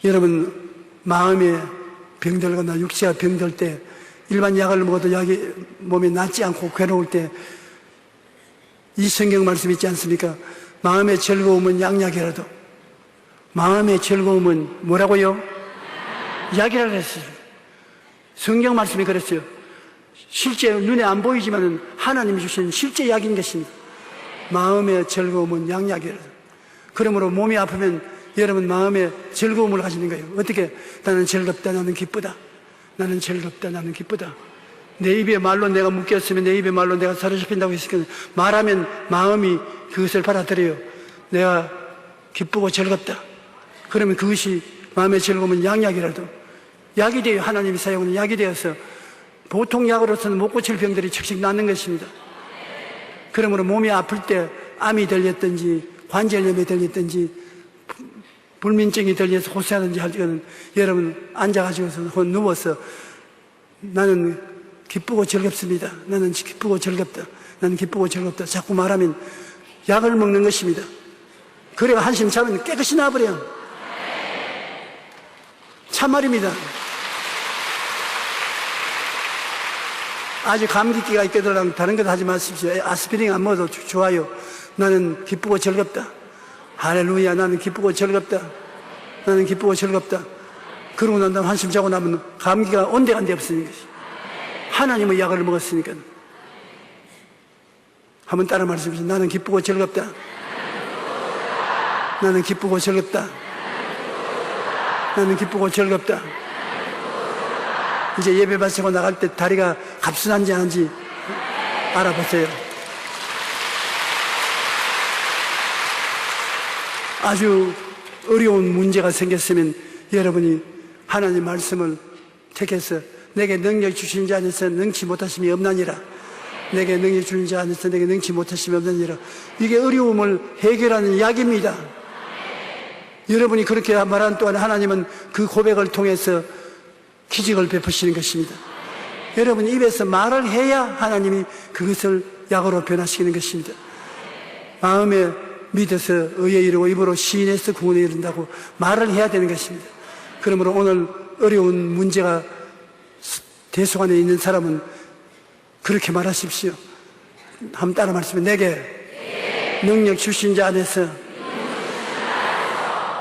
여러분 마음에 병들거나 육체가 병들 때 일반 약을 먹어도 약이 몸에 낫지 않고 괴로울 때 이 성경 말씀 있지 않습니까? 마음의 즐거움은 양약이라도, 마음의 즐거움은 뭐라고요? 약이라고 했어요. 성경 말씀이 그랬어요. 실제 눈에 안 보이지만은 하나님이 주신 실제 약인 것입니다. 마음의 즐거움은 양약이라도. 그러므로 몸이 아프면 여러분 마음의 즐거움을 가지는 거예요. 어떻게? 나는 즐겁다, 나는 기쁘다. 나는 즐겁다, 나는 기쁘다. 내 입에 말로 내가 묶였으면 내 입에 말로 내가 사로잡힌다고 했으니까 말하면 마음이 그것을 받아들여요. 내가 기쁘고 즐겁다. 그러면 그것이 마음의 즐거움은 양약이라도 약이 되어 하나님이 사용하는 약이 되어서 보통 약으로서는 못 고칠 병들이 즉시 낫는 것입니다. 그러므로 몸이 아플 때 암이 들렸든지 관절염이 들렸든지 불면증이 들려서 호소하든지 할 때는 여러분 앉아가지고서 누워서 나는 기쁘고 즐겁습니다. 나는 기쁘고 즐겁다. 나는 기쁘고 즐겁다. 자꾸 말하면 약을 먹는 것입니다. 그래가 한심 잡으면 깨끗이 나버려요. 참말입니다. 아주 감기기가 있거든 다른 것 하지 마십시오. 아스피린 안 먹어도 좋아요. 나는 기쁘고 즐겁다. 할렐루야. 나는 기쁘고 즐겁다. 나는 기쁘고 즐겁다. 그러고 난 다음 한숨 자고 나면 감기가 온데간데 없으는 것이. 하나님의 약을 먹었으니까. 한번 따라 말씀해주세요. 나는 기쁘고 즐겁다. 나는 기쁘고 즐겁다. 나는 기쁘고 즐겁다. 이제 예배 바치고 나갈 때 다리가 갑순한지 아닌지 알아보세요. 아주 어려운 문제가 생겼으면 여러분이 하나님 말씀을 택해서 내게 능력 주신 자 안에서 능치 못하심이 없나니라. 내게 능력 주신 자 안에서 내게 능치 못하심이 없나니라. 이게 어려움을 해결하는 약입니다. 여러분이 그렇게 말한 동안 하나님은 그 고백을 통해서 기적을 베푸시는 것입니다. 여러분 입에서 말을 해야 하나님이 그것을 약으로 변화시키는 것입니다. 마음에 믿어서 의에 이르고 입으로 시인해서 구원에 이른다고 말을 해야 되는 것입니다. 그러므로 오늘 어려운 문제가 대속안에 있는 사람은 그렇게 말하십시오. 한번 따라 말씀해. 내게 능력 주신 자 안에서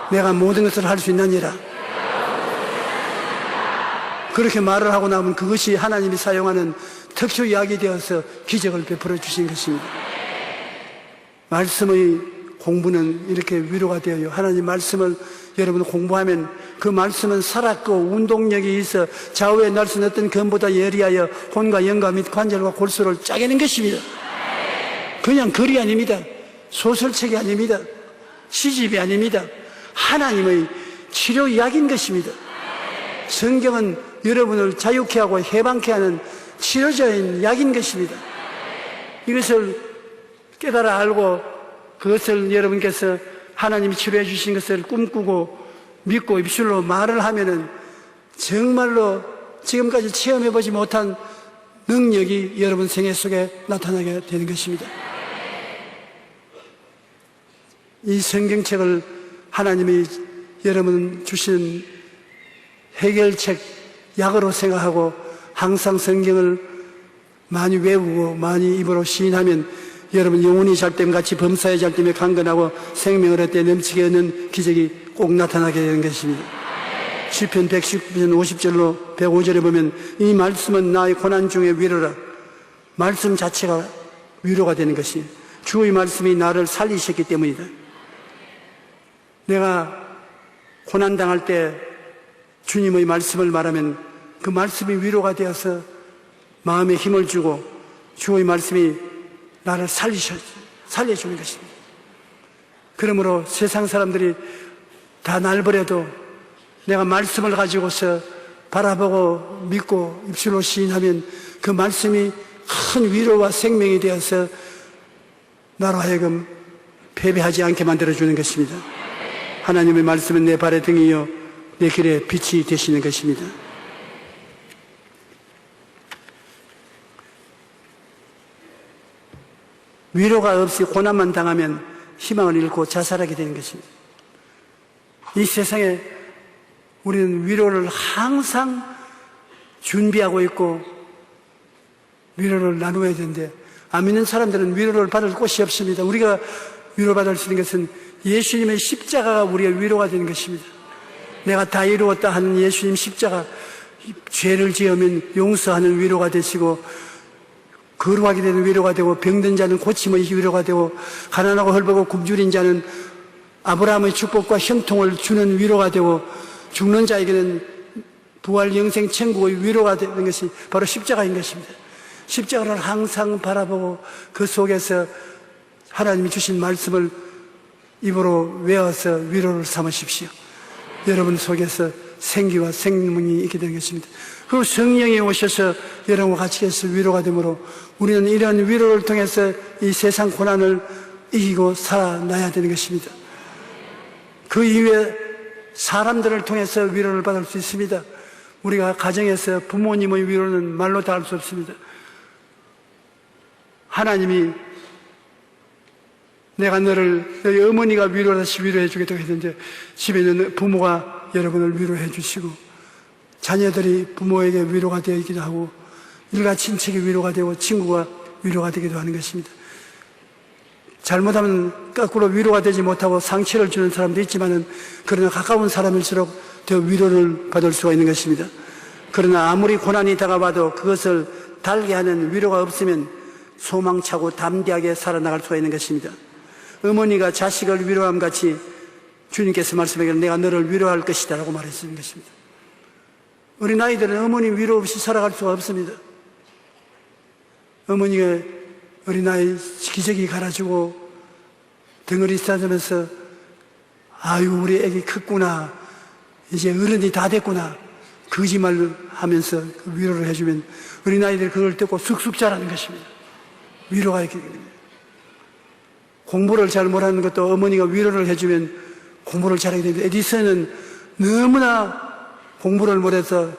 내가 모든 것을 할 수 있느니라. 그렇게 말을 하고 나면 그것이 하나님이 사용하는 특수 약이 되어서 기적을 베풀어 주신 것입니다. 말씀의 공부는 이렇게 위로가 되어요. 하나님 말씀을 여러분 공부하면 그 말씀은 살았고 운동력이 있어 좌우에 날 수 어떤 검보다 예리하여 혼과 영과 및 관절과 골수를 짜게는 것입니다. 그냥 글이 아닙니다. 소설책이 아닙니다. 시집이 아닙니다. 하나님의 치료약인 것입니다. 성경은 여러분을 자유케 하고 해방케 하는 치료자인 약인 것입니다. 이것을 깨달아 알고 그것을 여러분께서 하나님이 치료해 주신 것을 꿈꾸고 믿고 입술로 말을 하면은 정말로 지금까지 체험해 보지 못한 능력이 여러분 생애 속에 나타나게 되는 것입니다. 이 성경책을 하나님이 여러분 주신 해결책, 약으로 생각하고 항상 성경을 많이 외우고 많이 입으로 시인하면 여러분 영혼이 잘됨같이 범사의 잘됨에 강건하고 생명을 얻되 넘치게 얻는 기적이 꼭 나타나게 되는 것입니다. 시편 119편 50절로 105절에 보면 이 말씀은 나의 고난 중에 위로라. 말씀 자체가 위로가 되는 것이 주의 말씀이 나를 살리셨기 때문이다. 내가 고난당할 때 주님의 말씀을 말하면 그 말씀이 위로가 되어서 마음에 힘을 주고 주의 말씀이 나를 살려주는 것입니다. 그러므로 세상 사람들이 다 날 버려도 내가 말씀을 가지고서 바라보고 믿고 입술로 시인하면 그 말씀이 큰 위로와 생명이 되어서 나로 하여금 패배하지 않게 만들어주는 것입니다. 하나님의 말씀은 내 발의 등이요 내 길에 빛이 되시는 것입니다. 위로가 없이 고난만 당하면 희망을 잃고 자살하게 되는 것입니다. 이 세상에 우리는 위로를 항상 준비하고 있고 위로를 나누어야 되는데 안 믿는 사람들은 위로를 받을 곳이 없습니다. 우리가 위로받을 수 있는 것은 예수님의 십자가가 우리의 위로가 되는 것입니다. 내가 다 이루었다 하는 예수님 십자가, 죄를 지으면 용서하는 위로가 되시고 거룩하게 되는 위로가 되고 병든 자는 고침의 위로가 되고 가난하고 헐벗고 굶주린 자는 아브라함의 축복과 형통을 주는 위로가 되고 죽는 자에게는 부활 영생 천국의 위로가 되는 것이 바로 십자가인 것입니다. 십자가를 항상 바라보고 그 속에서 하나님이 주신 말씀을 입으로 외워서 위로를 삼으십시오. 여러분 속에서 생기와 생명이 있게 되는 것입니다. 그리고 성령이 오셔서 여러분과 같이 해서 위로가 되므로 우리는 이러한 위로를 통해서 이 세상 고난을 이기고 살아나야 되는 것입니다. 그 이후에 사람들을 통해서 위로를 받을 수 있습니다. 우리가 가정에서 부모님의 위로는 말로 다 할 수 없습니다. 하나님이 내가 너희 어머니가 위로하시 위로해 주겠다고 했는데 집에 있는 부모가 여러분을 위로해 주시고 자녀들이 부모에게 위로가 되기도 하고 일가 친척이 위로가 되고 친구가 위로가 되기도 하는 것입니다. 잘못하면 거꾸로 위로가 되지 못하고 상처를 주는 사람도 있지만은 그러나 가까운 사람일수록 더 위로를 받을 수가 있는 것입니다. 그러나 아무리 고난이 다가와도 그것을 달게 하는 위로가 없으면 소망차고 담대하게 살아나갈 수가 있는 것입니다. 어머니가 자식을 위로함 같이 주님께서 말씀하기를 내가 너를 위로할 것이다 라고 말했는 것입니다. 어린아이들은 어머니 위로 없이 살아갈 수가 없습니다. 어머니가 어린아이 기저귀 갈아주고 덩어리 싸주면서 아유 우리 애기 컸구나 이제 어른이 다 됐구나 거짓말을 하면서 그 위로를 해주면 어린아이들이 그걸 듣고 쑥쑥 자라는 것입니다. 위로가 있게 됩니다. 공부를 잘 못하는 것도 어머니가 위로를 해주면 공부를 잘하게 됩니다. 에디슨은 너무나 공부를 못해서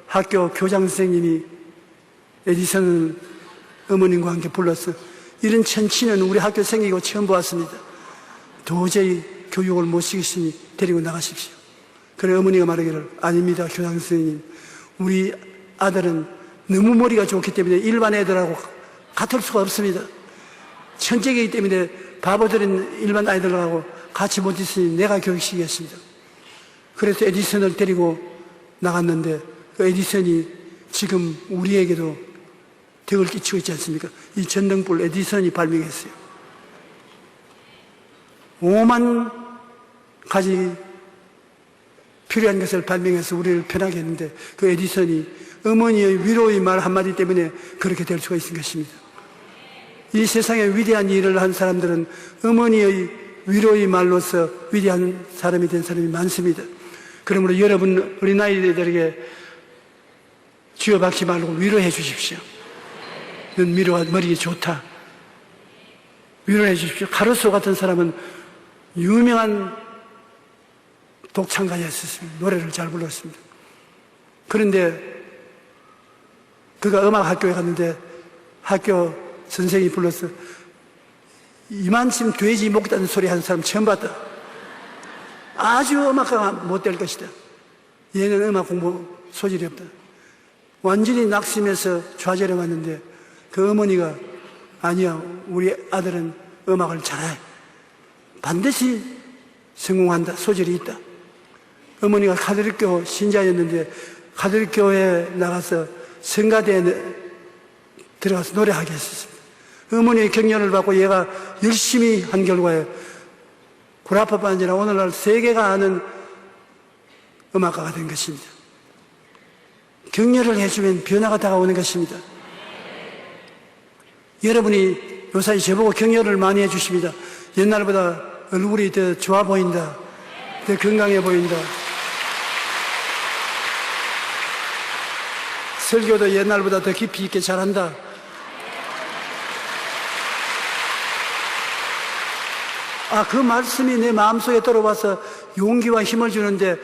학교 교장 선생님이 에디슨은 어머님과 함께 불렀어. 이런 천치는 우리 학교 생기고 처음 보았습니다. 도저히 교육을 못 시키시니 데리고 나가십시오. 그래 어머니가 말하기를 아닙니다 교장 선생님. 우리 아들은 너무 머리가 좋기 때문에 일반 애들하고 같을 수가 없습니다. 천재이기 때문에 바보들인 일반 아이들하고 같이 못 있으니 내가 교육시키겠습니다. 그래서 에디슨을 데리고 나갔는데 그 에디슨이 지금 우리에게도 덕을 끼치고 있지 않습니까? 이 전등불 에디슨이 발명했어요. 5만 가지 필요한 것을 발명해서 우리를 편하게 했는데 그 에디슨이 어머니의 위로의 말 한마디 때문에 그렇게 될 수가 있는 것입니다. 이 세상에 위대한 일을 한 사람들은 어머니의 위로의 말로서 위대한 사람이 된 사람이 많습니다. 그러므로 여러분 어린아이들에게 쥐어박지 말고 위로해 주십시오. 넌 위로가 머리에 좋다. 위로해 주십시오. 카루소 같은 사람은 유명한 독창가였습니다. 노래를 잘 불렀습니다. 그런데 그가 음악 학교에 갔는데 학교 선생이 불렀어. 이만큼 돼지 먹다는 소리 하는 사람 처음 봤다. 아주 음악가가 못 될 것이다. 얘는 음악 공부 소질이 없다. 완전히 낙심해서 좌절해 왔는데 그 어머니가 아니야, 우리 아들은 음악을 잘해. 반드시 성공한다. 소질이 있다. 어머니가 가톨릭교 신자였는데 가톨릭교회에 나가서 성가대에 들어가서 노래하게 했었습니다. 어머니의 격려를 받고 얘가 열심히 한 결과에 구라파뿐 아니라 오늘날 세계가 아는 음악가가 된 것입니다. 격려를 해주면 변화가 다가오는 것입니다. 여러분이 요사이 저보고 격려를 많이 해주십니다. 옛날보다 얼굴이 더 좋아 보인다. 더 건강해 보인다. 설교도 옛날보다 더 깊이 있게 잘한다. 그 말씀이 내 마음속에 들어와서 용기와 힘을 주는데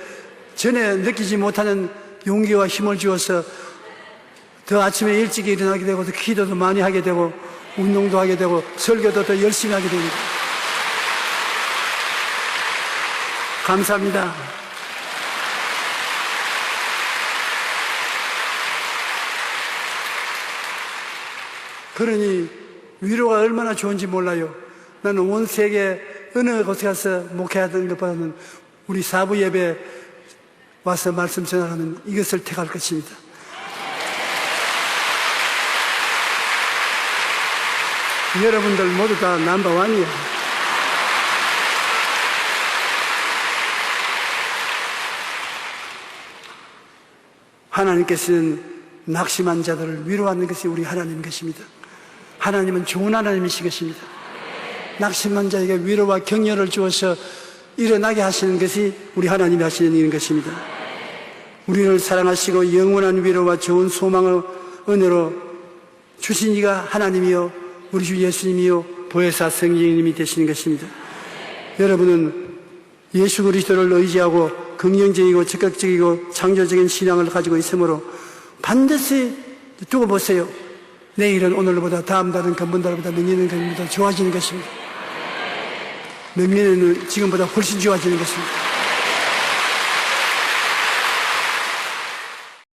전에 느끼지 못하는 용기와 힘을 주어서 더 아침에 일찍 일어나게 되고 더 기도도 많이 하게 되고 운동도 하게 되고 설교도 더 열심히 하게 됩니다. 감사합니다. 그러니 위로가 얼마나 좋은지 몰라요. 나는 온 세계 어느 곳에 가서 목회하던 것보다는 우리 사부 예배 와서 말씀 전하는 이것을 택할 것입니다. 여러분들 모두 다 넘버원이에요. 하나님께서는 낙심한 자들을 위로하는 것이 우리 하나님 것입니다. 하나님은 좋은 하나님이신 것입니다. 낙심한 자에게 위로와 격려를 주어서 일어나게 하시는 것이 우리 하나님이 하시는 일인 것입니다. 우리를 사랑하시고 영원한 위로와 좋은 소망을 은혜로 주신 이가 하나님이요 우리 주 예수님이요 보혜사 성령님이 되시는 것입니다. 여러분은 예수 그리스도를 의지하고 긍정적이고 적극적이고 창조적인 신앙을 가지고 있으므로 반드시 두고 보세요. 내일은 오늘보다 다음 달은 금번달보다 내년은 금년보다 좋아지는 것입니다. 내년에는 지금보다 훨씬 좋아지는 것입니다.